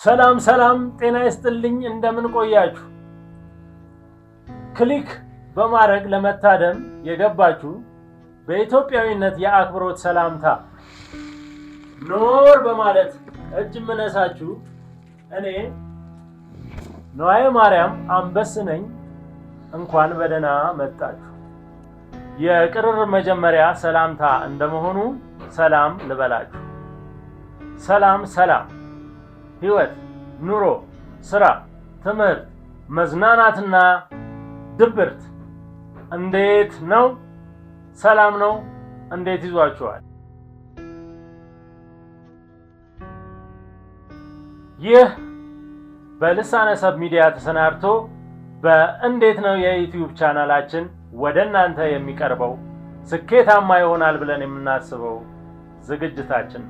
ሰላም ጤና ይስጥልኝ እንደምን ቆያችሁ? ክሊክ በማድረግ ለመታደም የገባችሁ በኢትዮጵያዊነት የአክብሮት ሰላምታ ኖር በማለት እጅ መነሳችሁ እኔ ነዋየ ማርያም አንበስ ነኝ። እንኳን በደህና መጣችሁ። የቅርር መጀመሪያ ሰላምታ እንደመሆኑ ሰላም ልበላችሁ። ሰላም ህይወት፣ ኑሮ፣ ስራ፣ ትምህርት፣ መዝናናትና ድብርት እንዴት ነው? ሰላም ነው? እንዴት ይዟችኋል? ይህ በልሳነ ሰብ ሚዲያ ተሰናድቶ በእንዴት ነው የዩቲዩብ ቻናላችን ወደ እናንተ የሚቀርበው ስኬታማ ይሆናል ብለን የምናስበው ዝግጅታችን።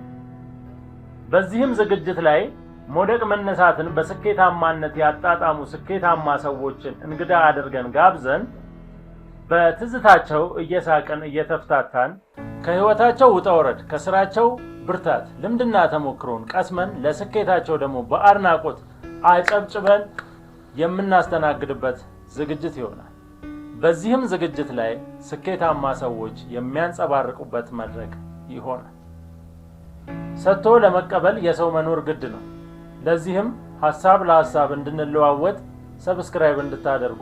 በዚህም ዝግጅት ላይ ሞደቅ መነሳትን በስኬታማነት ያጣጣሙ ስኬታማ ሰዎችን እንግዳ አድርገን ጋብዘን በትዝታቸው እየሳቅን እየተፍታታን ከህይወታቸው ውጣ ውረድ ከስራቸው ብርታት ልምድና ተሞክሮን ቀስመን ለስኬታቸው ደግሞ በአድናቆት አጨብጭበን የምናስተናግድበት ዝግጅት ይሆናል። በዚህም ዝግጅት ላይ ስኬታማ ሰዎች የሚያንጸባርቁበት መድረክ ይሆናል። ሰጥቶ ለመቀበል የሰው መኖር ግድ ነው። ለዚህም ሐሳብ ለሐሳብ እንድንለዋወጥ ሰብስክራይብ እንድታደርጉ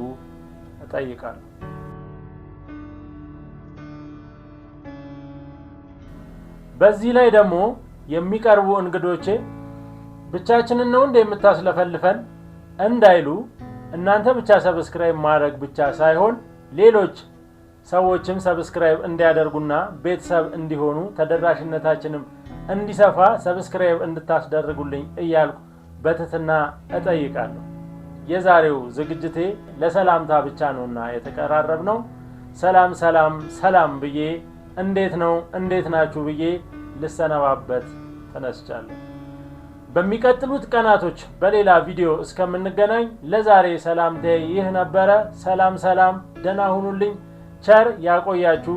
እጠይቃለሁ። በዚህ ላይ ደግሞ የሚቀርቡ እንግዶቼ ብቻችንን ነው የምታስለፈልፈን እንዳይሉ እናንተ ብቻ ሰብስክራይብ ማድረግ ብቻ ሳይሆን ሌሎች ሰዎችም ሰብስክራይብ እንዲያደርጉና ቤተሰብ እንዲሆኑ ተደራሽነታችንም እንዲሰፋ ሰብስክራይብ እንድታስደርጉልኝ እያልኩ በትህትና እጠይቃለሁ። የዛሬው ዝግጅቴ ለሰላምታ ብቻ ነውና የተቀራረብነው ሰላም ብዬ እንዴት ናችሁ ብዬ ልሰነባበት ተነስቻለሁ። በሚቀጥሉት ቀናቶች በሌላ ቪዲዮ እስከምንገናኝ ለዛሬ ሰላምታዬ ይህ ነበረ። ሰላም ደህና ሁኑልኝ። ቸር ያቆያችሁ።